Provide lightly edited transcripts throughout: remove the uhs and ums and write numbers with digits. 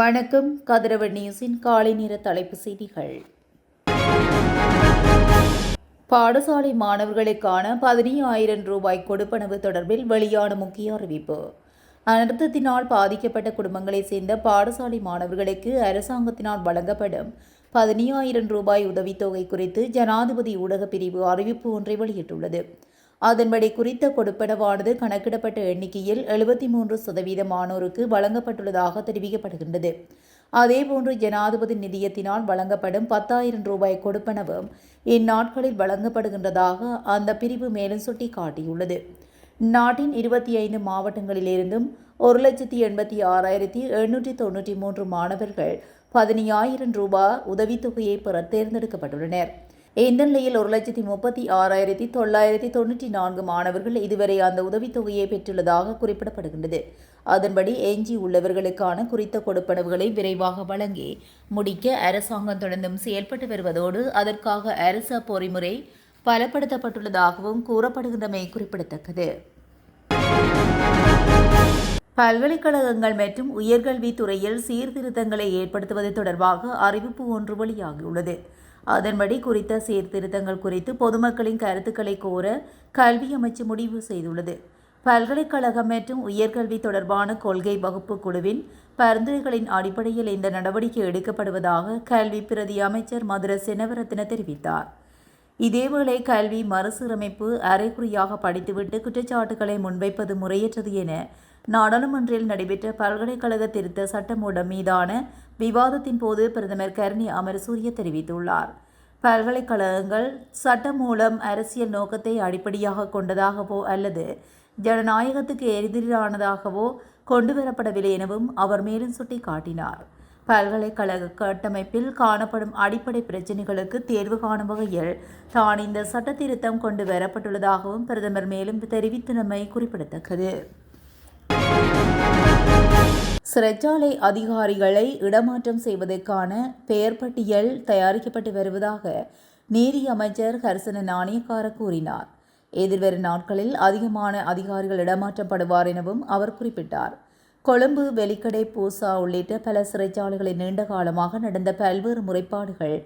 வணக்கம். கதிரவன் நியூஸின் காலை நேர தலைப்பு செய்திகள். பாடசாலை மாணவர்களுக்கான 15,000 ரூபாய் கொடுப்பனவு தொடர்பில் வெளியான முக்கிய அறிவிப்பு. அனர்த்தத்தினால் பாதிக்கப்பட்ட குடும்பங்களைச் சேர்ந்த பாடசாலை மாணவர்களுக்கு அரசாங்கத்தினால் வழங்கப்படும் 15,000 ரூபாய் உதவித்தொகை குறித்து ஜனாதிபதி ஊடகப் பிரிவு அறிவிப்பு ஒன்றை வெளியிட்டுள்ளது. அதன்படி குறித்த கொடுப்பனவானது கணக்கிடப்பட்ட எண்ணிக்கையில் 73% மாணோருக்கு வழங்கப்பட்டுள்ளதாக தெரிவிக்கப்படுகின்றது. அதேபோன்று ஜனாதிபதி நிதியத்தினால் வழங்கப்படும் 10,000 ரூபாய் கொடுப்பனவும் இந்நாட்களில் வழங்கப்படுகின்றதாக அந்த பிரிவு மேலும் சுட்டிக்காட்டியுள்ளது. நாட்டின் 25 மாவட்டங்களிலிருந்தும் 1,86,793 மாணவர்கள் 15,000 ரூபாய் உதவித்தொகையை பெற தேர்ந்தெடுக்கப்பட்டுள்ளனர். இந்த நிலையில் 1,36,994 மாணவர்கள் இதுவரை அந்த உதவித்தொகையை பெற்றுள்ளதாக குறிப்பிடப்படுகின்றது. அதன்படி எஞ்சி உள்ளவர்களுக்கான குறித்த கொடுப்பனவுகளை விரைவாக வழங்கி முடிக்க அரசாங்கம் தொடர்ந்தும் செயல்பட்டு வருவதோடு அதற்காக அரச பொறிமுறை பலப்படுத்தப்பட்டுள்ளதாகவும் கூறப்படுகின்றமை குறிப்பிடத்தக்கது. பல்கலைக்கழகங்கள் மற்றும் உயர்கல்வி துறையில் சீர்திருத்தங்களை ஏற்படுத்துவது தொடர்பாக அறிவிப்பு ஒன்று வெளியாகியுள்ளது. அதன்படி குறித்த சீர்திருத்தங்கள் குறித்து பொதுமக்களின் கருத்துக்களை கோர கல்வி அமைச்சு முடிவு செய்துள்ளது. பல்கலைக்கழகம் மற்றும் உயர்கல்வி தொடர்பான கொள்கை வகுப்பு குழுவின் பரிந்துரைகளின் அடிப்படையில் இந்த நடவடிக்கை எடுக்கப்படுவதாக கல்வி பிரதி அமைச்சர் மதுர செனவரத்ன தெரிவித்தார். இதேவேளை கல்வி மறுசீரமைப்பு அரைகுறையாக படித்துவிட்டு குற்றச்சாட்டுகளை முன்வைப்பது முறையற்றது என நாடாளுமன்றில் நடைபெற்ற பல்கலைக்கழக திருத்த சட்டமூலம் மீதான விவாதத்தின் போது பிரதமர் கருணி அமரசூரிய தெரிவித்துள்ளார். பல்கலைக்கழகங்கள் சட்டம் மூலம் அரசியல் நோக்கத்தை அடிப்படையாக கொண்டதாகவோ அல்லது ஜனநாயகத்துக்கு எதிரானதாகவோ கொண்டுவரப்படவில்லை எனவும் அவர் மேலும் சுட்டிக்காட்டினார். பல்கலைக்கழக கட்டமைப்பில் காணப்படும் அடிப்படை பிரச்சினைகளுக்கு தேர்வு காணும் வகையில் தான் இந்த சட்ட திருத்தம் கொண்டு வரப்பட்டுள்ளதாகவும் பிரதமர் மேலும் தெரிவித்துள்ளமை குறிப்பிடத்தக்கது. சிறைச்சாலை அதிகாரிகளை இடமாற்றம் செய்வதற்கான பெயர் பட்டியல் தயாரிக்கப்பட்டு வருவதாக நீதி அமைச்சர் ஹர்சன நாணயக்கார கூறினார். எதிர்வரும் நாட்களில் அதிகமான அதிகாரிகள் இடமாற்றப்படுவார் எனவும் அவர் குறிப்பிட்டார். கொழும்பு, வெலிக்கடை, பூசா உள்ளிட்ட பல சிறைச்சாலைகளில் நீண்ட காலமாக நடந்த பல்வேறு முறைப்பாடுகள்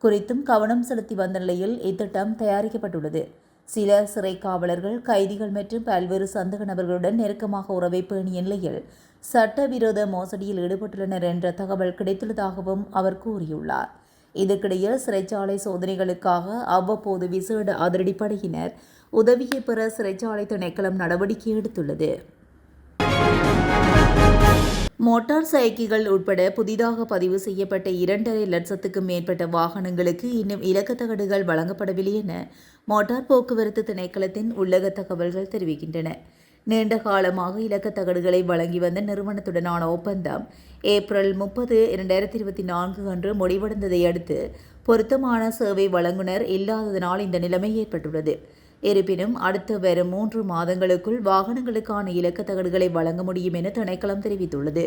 குறித்தும் கவனம் செலுத்தி வந்த நிலையில் இத்திட்டம் தயாரிக்கப்பட்டுள்ளது. சில சிறை காவலர்கள், கைதிகள் மற்றும் பல்வேறு சந்தக நபர்களுடன் நெருக்கமாக உறவை பேணிய நிலையில் சட்டவிரோத மோசடியில் ஈடுபட்டுள்ளனர் என்ற தகவல் கிடைத்துள்ளதாகவும் அவர் கூறியுள்ளார். இதற்கிடையில் சிறைச்சாலை சோதனைகளுக்காக அவ்வப்போது விசேட அதிரடிப்படையினர் உதவியை பெற சிறைச்சாலை திணைக்களம் நடவடிக்கை எடுத்துள்ளது. மோட்டார் சைக்கிள்கள் உட்பட புதிதாக பதிவு செய்யப்பட்ட 2.5 லட்சத்துக்கும் மேற்பட்ட வாகனங்களுக்கு இன்னும் இலக்கத்தகடுகள் வழங்கப்படவில்லை என மோட்டார் போக்குவரத்து திணைக்களத்தின் உள்ளக தகவல்கள் தெரிவிக்கின்றன. நீண்ட காலமாக இலக்கத்தகடுகளை வழங்கி வந்த நிறுவனத்துடனான ஒப்பந்தம் ஏப்ரல் 30, 2024 அன்று முடிவடைந்ததை அடுத்து பொருத்தமான சேவை வழங்குனர் இல்லாததனால் இந்த நிலைமை ஏற்பட்டுள்ளது. இருப்பினும் அடுத்து வரும் 3 மாதங்களுக்குள் வாகனங்களுக்கான இலக்கத்தகடுகளை வழங்க முடியும் என திணைக்களம் தெரிவித்துள்ளது.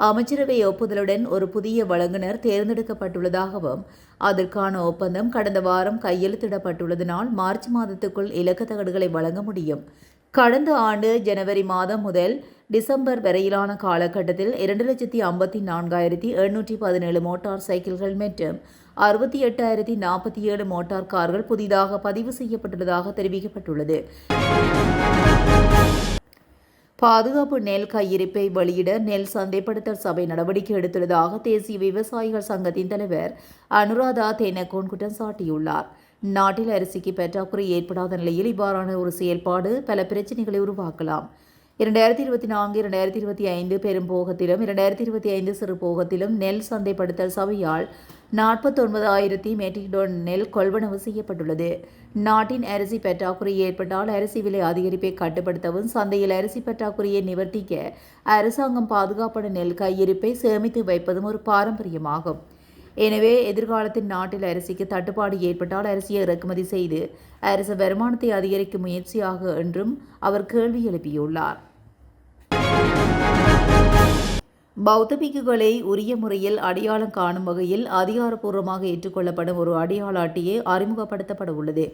அமைச்சரவை ஒப்புதலுடன் ஒரு புதிய வழங்குனர் தேர்ந்தெடுக்கப்பட்டுள்ளதாகவும் அதற்கான ஒப்பந்தம் கடந்த வாரம் கையெழுத்திடப்பட்டுள்ளதனால் மார்ச் மாதத்துக்குள் இலக்கத்தகடுகளை வழங்க முடியும். கடந்த ஆண்டு ஜனவரி மாதம் முதல் டிசம்பர் வரையிலான காலகட்டத்தில் 2,54,817 மோட்டார் சைக்கிள்கள் மற்றும் 68,047 மோட்டார் கார்கள் புதிதாக பதிவு செய்யப்பட்டுள்ளதாக தெரிவிக்கப்பட்டுள்ளது. பாதுகாப்பு நெல் கையிருப்பை வெளியிட நெல் சந்தைப்படுத்தல் சபை நடவடிக்கை எடுத்துள்ளதாக தேசிய விவசாயிகள் சங்கத்தின் தலைவர் அனுராதா தென்னகோன் குற்றம் சாட்டியுள்ளார். நாட்டில் அரிசிக்கு பற்றாக்குறை ஏற்படாத நிலையில் இவ்வாறான ஒரு செயல்பாடு பல பிரச்சினைகளை உருவாக்கலாம். 2024-2025 பெரும் போகத்திலும் 2025 சிறு போகத்திலும் நெல் சந்தைப்படுத்தல் சபையால் 49,000 மெட்ரிக் டன் நெல் கொள்வனவு செய்யப்பட்டுள்ளது. நாட்டின் அரிசி பற்றாக்குறை ஏற்பட்டால் அரிசி விலை அதிகரிப்பை கட்டுப்படுத்தவும் சந்தையில் அரிசி பற்றாக்குறையை நிவர்த்திக்க அரசாங்கம் பாதுகாப்பான நெல் கையிருப்பை சேமித்து வைப்பதும் ஒரு பாரம்பரியமாகும். எனவே எதிர்காலத்தில் நாட்டில் அரிசிக்கு தட்டுப்பாடு ஏற்பட்டால் அரிசியை இறக்குமதி செய்து அரசு வருமானத்தை அதிகரிக்கும் முயற்சியாக என்றும் அவர் கேள்வி எழுப்பியுள்ளார். பௌத்த பிக்குகளை உரிய முறையில் அடையாளம் காணும் வகையில் அதிகாரப்பூர்வமாக ஏற்றுக்கொள்ளப்படும் ஒரு அடையாள அட்டையை அறிமுகப்படுத்தப்பட உள்ளது.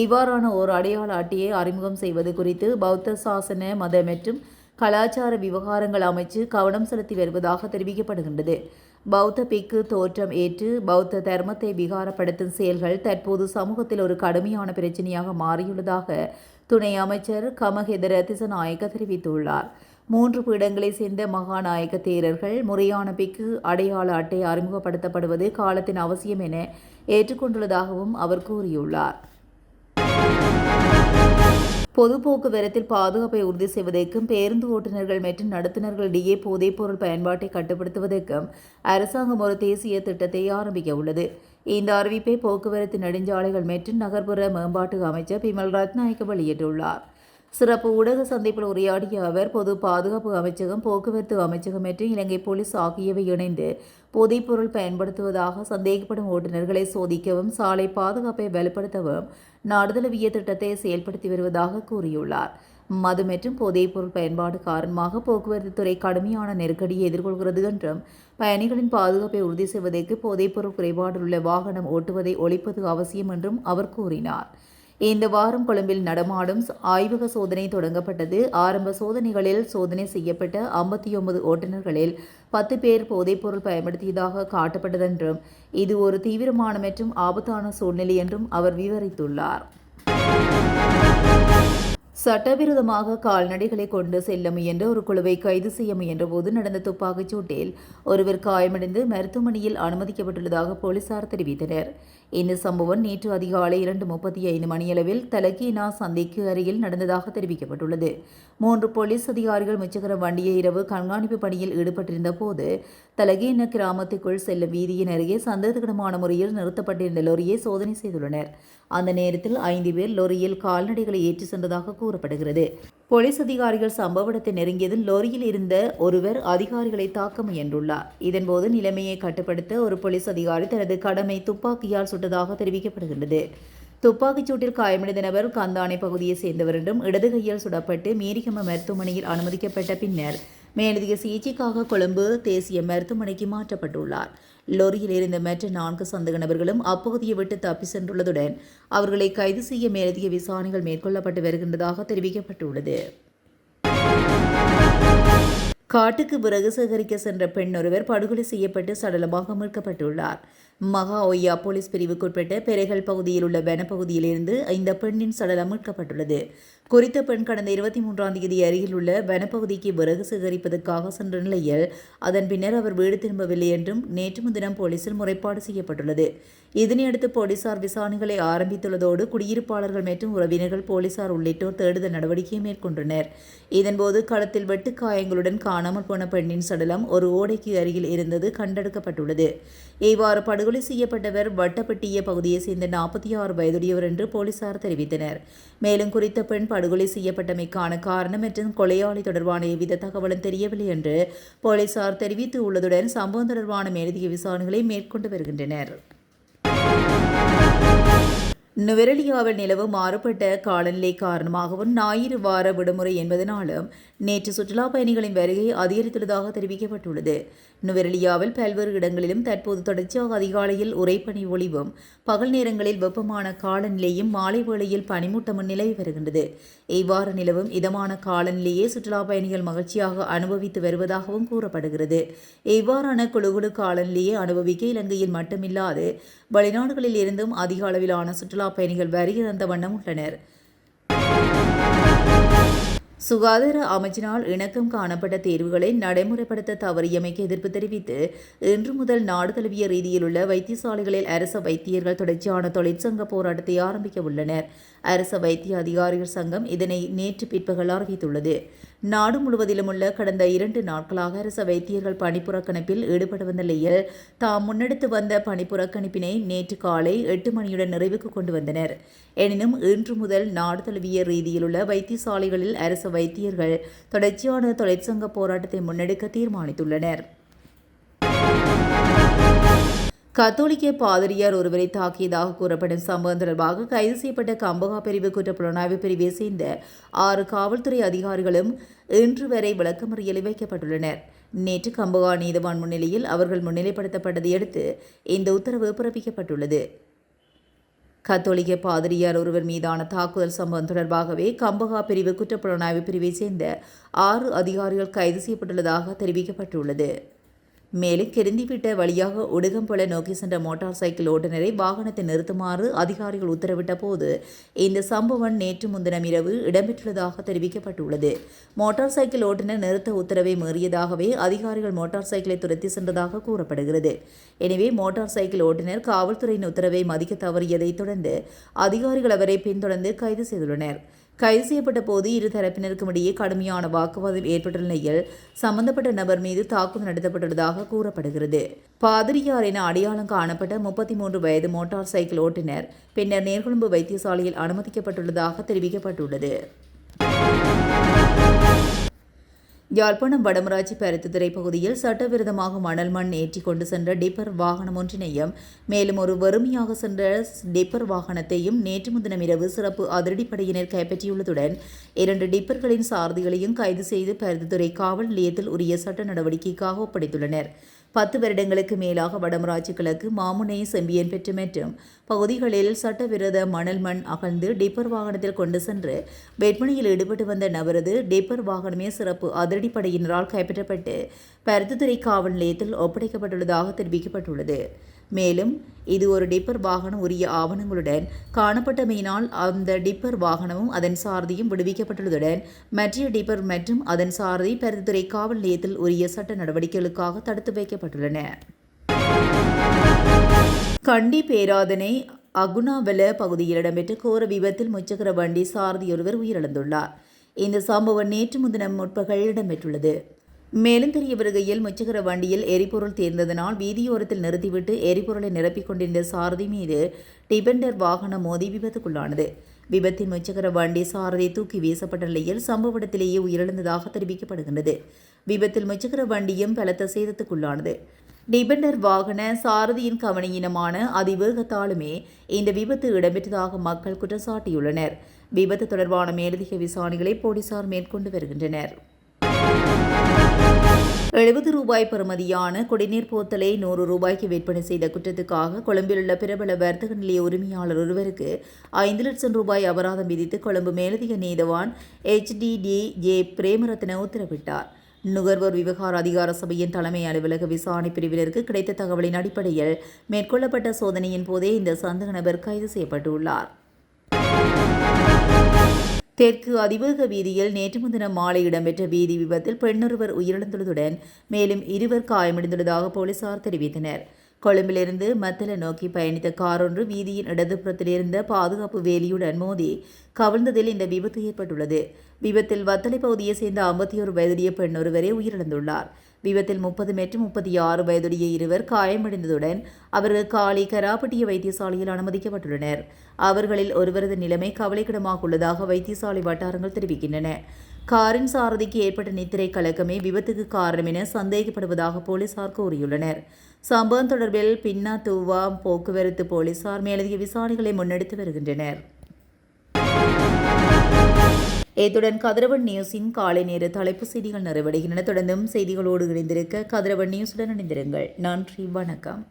இவ்வாறான ஒரு அடையாள அட்டையை அறிமுகம் செய்வது குறித்து பௌத்த சாசன மத மற்றும் கலாச்சார விவகாரங்கள் அமைச்சு கவனம் செலுத்தி வருவதாக தெரிவிக்கப்படுகின்றது. பௌத்த பிக்கு தோற்றம் ஏற்று பௌத்த தர்மத்தை விகாரப்படுத்தும் செயல்கள் தற்போது சமூகத்தில் ஒரு கடுமையான பிரச்சனையாக மாறியுள்ளதாக துணை அமைச்சர் கமஹெதர திசநாயக்க தெரிவித்துள்ளார். 3 பீடங்களை சேர்ந்த மகாநாயக்க தேரர்கள் முறையான பிக்கு அடையாள அட்டை அறிமுகப்படுத்தப்படுவது காலத்தின் அவசியம் என ஏற்றுக்கொண்டுள்ளதாகவும் அவர் கூறியுள்ளார். பொது போக்குவரத்தில் பாதுகாப்பை உறுதி செய்வதற்கும் பேருந்து ஓட்டுநர்கள் மற்றும் நடத்துனர்களிடையே போதைப்பொருள் பயன்பாட்டை கட்டுப்படுத்துவதற்கும் அரசாங்கம் ஒரு தேசிய திட்டத்தை ஆரம்பிக்க உள்ளது. இந்த அறிவிப்பை போக்குவரத்து நெடுஞ்சாலைகள் மற்றும் நகர்ப்புற மேம்பாட்டு அமைச்சர் பிமல் ரத்நாயக்க வெளியிட்டுள்ளார். சிறப்பு ஊடக சந்திப்பில் உரையாடிய அவர், பொது பாதுகாப்பு அமைச்சகம், போக்குவரத்து அமைச்சகம் மற்றும் இலங்கை போலீஸ் ஆகியவை இணைந்து போதைப்பொருள் பயன்படுத்துவதாக சந்தேகப்படும் ஓட்டுநர்களை சோதிக்கவும் சாலை பாதுகாப்பை வலுப்படுத்தவும் நாடுதழுவிய திட்டத்தை செயல்படுத்தி வருவதாக கூறியுள்ளார். மது மற்றும் போதைப்பொருள் பயன்பாடு காரணமாக போக்குவரத்து துறை கடுமையான நெருக்கடியை எதிர்கொள்கிறது என்றும் பயணிகளின் பாதுகாப்பை உறுதி செய்வதற்கு போதைப்பொருள் குறைபாடுள்ள வாகனம் ஓட்டுவதை ஒழிப்பது அவசியம் என்றும் அவர் கூறினார். இந்த வாரம் கொழும்பில் நடமாடும் ஆய்வக சோதனை தொடங்கப்பட்டது. ஆரம்ப சோதனைகளில் சோதனை செய்யப்பட்ட 59 ஓட்டுநர்களில் 10 பேர் போதைப்பொருள் பயன்படுத்தியதாக காட்டப்பட்டதென்றும் இது ஒரு தீவிரமான மற்றும் ஆபத்தான சூழ்நிலை என்றும் அவர் விவரித்துள்ளார். சட்டவிரோதமாக கால்நடைகளை கொண்டு செல்ல முயன்ற ஒரு குழுவை கைது செய்ய முயன்றபோது நடந்த துப்பாக்கிச் சூட்டில் ஒருவர் காயமடைந்து மருத்துவமனையில் அனுமதிக்கப்பட்டுள்ளதாக போலீசார் தெரிவித்தனர். இந்த சம்பவம் நேற்று அதிகாலை 2:35 மணியளவில் தலகீனா சந்தைக்கு அருகில் நடந்ததாக தெரிவிக்கப்பட்டுள்ளது. 3 போலீஸ் அதிகாரிகள் முச்சக்கர வண்டியை இரவு கண்காணிப்பு பணியில் ஈடுபட்டிருந்த போது தலகீன கிராமத்துக்குள் செல்லும் வீதியின் அருகே சந்தேகமான முறையில் நிறுத்தப்பட்டிருந்த லொரியை சோதனை செய்துள்ளனர். அந்த நேரத்தில் 5 பேர் லொரியில் கால்நடைகளை ஏற்றி சென்றதாக கூறப்படுகிறது. போலீஸ் அதிகாரிகள் சம்பவ இடத்தை நெருங்கியதில் லொரியில் இருந்த ஒருவர் அதிகாரிகளை தாக்க முயன்றுள்ளார். இதன்போது நிலைமையை கட்டுப்படுத்த ஒரு போலீஸ் அதிகாரி தனது கடமை துப்பாக்கியால் சுட்டதாக தெரிவிக்கப்படுகின்றது. துப்பாக்கிச் சூட்டில் காயமடைந்த நபர் கந்தானை பகுதியை சேர்ந்தவர் என்றும் இடது கையால் சுடப்பட்டு மீரிகம மருத்துவமனையில் அனுமதிக்கப்பட்ட பின்னர் மேலதிக சிகிச்சைக்காக கொழும்பு தேசிய மருத்துவமனைக்கு மாற்றப்பட்டுள்ளார். லொரியில் இருந்த மற்ற 4 சந்தேக நபர்களும் அப்பகுதியை விட்டு தப்பி சென்றுள்ளதுடன் அவர்களை கைது செய்ய மேலதிக விசாரணைகள் மேற்கொள்ளப்பட்டு வருகின்றதாக தெரிவிக்கப்பட்டுள்ளது. காட்டுக்கு விறகு சேகரிக்க சென்ற பெண் ஒருவர் படுகொலை செய்யப்பட்டு சடலமாக மீட்கப்பட்டுள்ளார். மகா ஒய்யா போலீஸ் பிரிவுக்குட்பட்ட பெரைகள் பகுதியில் உள்ள வனப்பகுதியிலிருந்து இந்த பெண்ணின் சடலம் மீட்கப்பட்டுள்ளது. குறித்த பெண் கடந்த 23ஆம் தேதி அருகில் உள்ள வனப்பகுதிக்கு விறகு சேகரிப்பதற்காக சென்ற நிலையில் அதன் பின்னர் அவர் வீடு திரும்பவில்லை என்றும் நேற்று முன்தினம் போலீசில் முறைப்பாடு செய்யப்பட்டுள்ளது. இதனையடுத்து போலீசார் விசாரணைகளை ஆரம்பித்துள்ளதோடு குடியிருப்பாளர்கள் மற்றும் உறவினர்கள், போலீசார் உள்ளிட்டோர் தேடுதல் நடவடிக்கையை மேற்கொண்டனர். இதன்போது களத்தில் வெட்டுக்காயங்களுடன் காணாமல் போன பெண்ணின் சடலம் ஒரு ஓடைக்கு அருகில் இருந்தது கண்டெடுக்கப்பட்டுள்ளது. இவ்வாறு படுகொலை செய்யப்பட்டவர் வட்டப்பட்டிய பகுதியை சேர்ந்த 46 வயதுடையவர் என்று போலீசார் தெரிவித்தனர். மேலும் குறித்த பெண் படுகொலை செய்யப்பட்டமைக்கான காரணம் மற்றும் கொலையாளி தொடர்பான எவ்வித தகவலும் தெரியவில்லை என்று போலீசார் தெரிவித்து உள்ளதுடன் சம்பவம் தொடர்பான மேலதிக விசாரணைகளை மேற்கொண்டு வருகின்றனர். நுவரெலியாவில் நிலவும் மாறுபட்ட காலநிலை காரணமாகவும் ஞாயிறு வார விடுமுறை என்பதனாலும் நேற்று சுற்றுலா பயணிகளின் வருகை அதிகரித்துள்ளதாக தெரிவிக்கப்பட்டுள்ளது. நுவரெலியாவில் பல்வேறு இடங்களிலும் தற்போது தொடர்ச்சியாக அதிகாலையில் உறைபனி ஒளிவும் பகல் நேரங்களில் வெப்பமான காலநிலையும் மாலை வேளையில் பனிமூட்டமும் நிலவி வருகின்றது. இவ்வாறு நிலவும் இதமான காலநிலையை சுற்றுலா பயணிகள் மகிழ்ச்சியாக அனுபவித்து வருவதாகவும் கூறப்படுகிறது. இவ்வாறான குழுகுழு காலநிலையை அனுபவிக்க இலங்கையில் மட்டுமில்லாது வெளிநாடுகளில் இருந்தும் அதிக அளவிலான சுற்றுலா பயணிகள் வருகை தந்த வண்ணம் உள்ளனர். சுகாதார அமைச்சினால் இணக்கம் காணப்பட்ட தேர்வுகளை நடைமுறைப்படுத்த தவறியமைக்கு எதிர்ப்பு தெரிவித்து இன்று முதல் நாடு தழுவிய ரீதியில் உள்ள வைத்தியசாலைகளில் அரச வைத்தியர்கள் தொடர்ச்சியான தொழிற்சங்க போராட்டத்தை ஆரம்பிக்க உள்ளனர். அரச வைத்திய அதிகாரிகள் சங்கம் இதனை நேற்று பிற்பகல் அறிவித்துள்ளது. நாடு முழுவதிலும் உள்ள கடந்த 2 நாட்களாக அரச வைத்தியர்கள் பணிப்புறக்கணிப்பில் ஈடுபட்டு வந்த நிலையில் தாம் முன்னெடுத்து வந்த பணிப்புறக்கணிப்பினை நேற்று காலை 8 மணியுடன் நிறைவுக்கு கொண்டு வந்தனர். எனினும் இன்று முதல் நாடு தழுவிய ரீதியில் உள்ள வைத்தியசாலைகளில் அரச வைத்தியர்கள் தொடர்ச்சியான தொழிற்சங்க போராட்டத்தை முன்னெடுக்க தீர்மானித்துள்ளனர். கத்தோலிக்க பாதிரியார் ஒருவரை தாக்கியதாக கூறப்படும் சம்பவம் தொடர்பாக கைது செய்யப்பட்ட கம்பகா பிரிவு குற்றப்புலனாய்வு பிரிவை சேர்ந்த 6 காவல்துறை அதிகாரிகளும் இன்று வரை விளக்கமறியலில் வைக்கப்பட்டுள்ளனர். நேற்று கம்பகா நீதவான் முன்னிலையில் அவர்கள் முன்னிலைப்படுத்தப்பட்டதை அடுத்து இந்த உத்தரவு பிறப்பிக்கப்பட்டுள்ளது. கத்தோலிக்க பாதிரியார் ஒருவர் மீதான தாக்குதல் சம்பவம் தொடர்பாகவே கம்பஹா பிரிவு குற்றப்புலனாய்வு பிரிவைச் சேர்ந்த 6 அதிகாரிகள் கைது செய்யப்பட்டுள்ளதாக தெரிவிக்கப்பட்டுள்ளது. மேலும் கிருந்திவிட்ட வழியாக உடுகம்புல நோக்கி சென்ற மோட்டார் சைக்கிள் ஓட்டுநரை வாகனத்தை நிறுத்துமாறு அதிகாரிகள் உத்தரவிட்ட போது இந்த சம்பவம் நேற்று முன்தினம் இரவு இடம்பெற்றுள்ளதாக தெரிவிக்கப்பட்டுள்ளது. மோட்டார் சைக்கிள் ஓட்டுநர் நிறுத்த உத்தரவை மீறியதாகவே அதிகாரிகள் மோட்டார் சைக்கிளை துரத்தி சென்றதாக கூறப்படுகிறது. எனவே மோட்டார் சைக்கிள் ஓட்டுநர் காவல்துறையின் உத்தரவை மதிக்க தவறியதைத் தொடர்ந்து அதிகாரிகள் அவரை பின்தொடர்ந்து கைது செய்துள்ளனர். கைது செய்யப்பட்ட போது இரு தரப்பினருக்கும் இடையே கடுமையான வாக்குவாதம் ஏற்பட்ட நிலையில் சம்பந்தப்பட்ட நபர் மீது தாக்குதல் நடத்தப்பட்டுள்ளதாக கூறப்படுகிறது. பாதிரியார் என அடையாளம் காணப்பட்ட 33 வயது மோட்டார் சைக்கிள் ஓட்டுநர் பின்னர் நீர்கொழும்பு வைத்தியசாலையில் அனுமதிக்கப்பட்டுள்ளதாக தெரிவிக்கப்பட்டுள்ளது. யாழ்ப்பாணம் வடமராட்சி பருத்தித்துறை பகுதியில் சட்டவிரோதமாக மணல் மண் ஏற்றி கொண்டு சென்ற டிப்பர் வாகனம் ஒன்றினையும் மேலும் ஒரு வறுமையாக சென்ற டிப்பர் வாகனத்தையும் நேற்று முன்தினம் இரவு சிறப்பு அதிரடிப்படையினர் கைப்பற்றியுள்ளதுடன் 2 டிப்பர்களின் சாரதிகளையும் கைது செய்து பருத்தித்துறை காவல் நிலையத்தில் உரிய சட்ட நடவடிக்கைக்காக ஒப்படைத்துள்ளனர். 10 வருடங்களுக்கு மேலாக வடமராட்சி கிழக்கு மாமுனை செம்பியன் பெற்று மற்றும் பகுதிகளில் சட்டவிரோத மணல் மண் அகழ்ந்து டிப்பர் வாகனத்தில் கொண்டு சென்று விற்பனையில் ஈடுபட்டு வந்த நபரது டிப்பர் வாகனமே சிறப்பு அதிரடிப்படையினரால் கைப்பற்றப்பட்டு பருத்தித்துறை காவல் நிலையத்தில் ஒப்படைக்கப்பட்டுள்ளதாக தெரிவிக்கப்பட்டுள்ளது. மேலும் இது ஒரு டிப்பர் வாகனம் உரிய ஆவணங்களுடன் காணப்பட்டமையினால் அந்த டிப்பர் வாகனமும் அதன் சாரதியும் விடுவிக்கப்பட்டுள்ளதுடன் மற்ற டிப்பர் மற்றும் அதன் சாரதி பருத்தித்துறை காவல் நிலையத்தில் உரிய சட்ட நடவடிக்கைகளுக்காக தடுத்து வைக்கப்பட்டுள்ளன. கண்டி பேராதனை அகுணாவெல பகுதியில் இடம்பெற்ற கோர விபத்தில் முச்சக்கர வண்டி சாரதியொருவர் உயிரிழந்துள்ளார். இந்த சம்பவம் நேற்று முன்தினம் முற்பகல் இடம்பெற்றுள்ளது. மேலும் தெரிய வருகையில் முச்சக்கர வண்டியில் எரிபொருள் தீர்ந்ததனால் வீதியோரத்தில் நிறுத்திவிட்டு எரிபொருளை நிரப்பிக் கொண்டிருந்த சாரதி மீது டிபெண்டர் வாகனம் மோதி விபத்துக்குள்ளானது. விபத்தின் முச்சக்கர வண்டி சாரதி தூக்கி வீசப்பட்ட நிலையில் சம்பவ இடத்திலேயே உயிரிழந்ததாக தெரிவிக்கப்படுகின்றது. விபத்தில் முச்சக்கர வண்டியும் பலத்த சேதத்துக்குள்ளானது. டிபெண்டர் வாகன சாரதியின் கவனையினமான அதிவேகத்தாலுமே இந்த விபத்து இடம்பெற்றதாக மக்கள் குற்றம் சாட்டியுள்ளனர். விபத்து தொடர்பான மேலதிக விசாரணைகளை போலீசார் மேற்கொண்டு வருகின்றனர். 70 ரூபாய் பெறுமதியான குடிநீர் போத்தலை 100 ரூபாய்க்கு விற்பனை செய்த குற்றத்துக்காக கொழும்பில் உள்ள பிரபல வர்த்தக நிலைய உரிமையாளர் ஒருவருக்கு 5 லட்சம் ரூபாய் அபராதம் விதித்து கொழும்பு மேலதிக நீதவான் HDD.J. பிரேமரத்ன உத்தரவிட்டார். நுகர்வோர் விவகார அதிகார சபையின் தலைமை அலுவலக விசாரணை பிரிவினருக்கு கிடைத்த தகவலின் அடிப்படையில் மேற்கொள்ளப்பட்ட சோதனையின் போதே இந்த சந்தேக நபர் கைது செய்யப்பட்டுள்ளார். தெற்கு அதிவேக வீதியில் நேற்று முன்தினம் மாலை இடம்பெற்ற வீதி விபத்தில் பெண்ணொருவர் உயிரிழந்துள்ளதுடன் மேலும் 2 காயமடைந்துள்ளதாக போலீசார் தெரிவித்தனர். கொழும்பிலிருந்து மத்தள நோக்கி பயணித்த கார் ஒன்று வீதியின் இடதுபுறத்தில் இருந்த பாதுகாப்பு வேலியுடன் மோதி கவிழ்ந்ததில் இந்த விபத்து ஏற்பட்டுள்ளது. விபத்தில் வத்தளை பகுதியை சேர்ந்த 51 வயதுடைய பெண் ஒருவரே உயிரிழந்துள்ளார். விபத்தில் 30 மற்றும் 36 வயதுடைய 2 காயமடைந்ததுடன் அவர்கள் காலி கராப்பட்டிய வைத்தியசாலையில் அனுமதிக்கப்பட்டுள்ளனர். அவர்களில் ஒருவரது நிலைமை கவலைக்கிடமாக உள்ளதாக வைத்தியசாலை வட்டாரங்கள் தெரிவிக்கின்றன. காரின் சாரதிக்கு ஏற்பட்ட நித்திரை கலக்கமே விபத்துக்கு காரணம் என சந்தேகப்படுவதாக போலீசார் கூறியுள்ளனர். சம்பவம் தொடர்பில் பின்னா தூவா போக்குவரத்து போலீசார் மேலதிக விசாரணைகளை முன்னெடுத்து வருகின்றனர். இத்துடன் கதிரவன் நியூஸின் காலை நேர தலைப்பு செய்திகள் நிறைவடைகின்றன. தொடர்ந்தும் செய்திகளோடு இணைந்திருக்க கதிரவன் நியூஸுடன் இணைந்திருங்கள். நன்றி, வணக்கம்.